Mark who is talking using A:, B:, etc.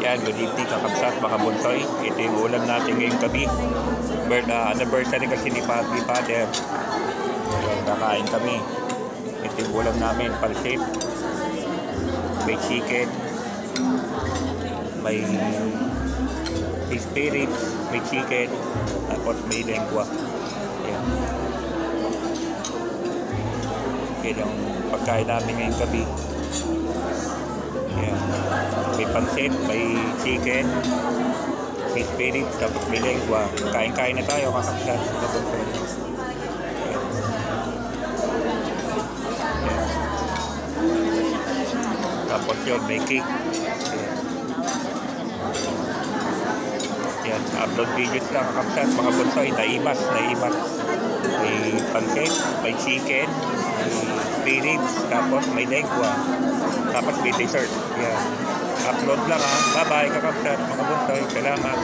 A: Yan, good evening kakabsat mga bunsoy. Ito yung ulam natin ngayong gabi. Anniversary kasi ni Papi Father. Yan, kakain kami. Ito yung ulam namin, pansit. May chicken. May spirit. May chicken. Tapos may lengua. Yan. Yan yung pagkain namin ngayong gabi. Yan. May pansit, may chicken, may spirit, tapos may lengua. Kain-kain na tayo, kakapsat. Tapos yun, may cake. Yan, upload videos lang, kakapsat, mga bunsoy, naimas. May pansit, may chicken, may spirit, tapos may lengua. Tapos may dessert. Yan. Upload lang ha. Bye-bye kakapsat, mga bunsoy. Salamat.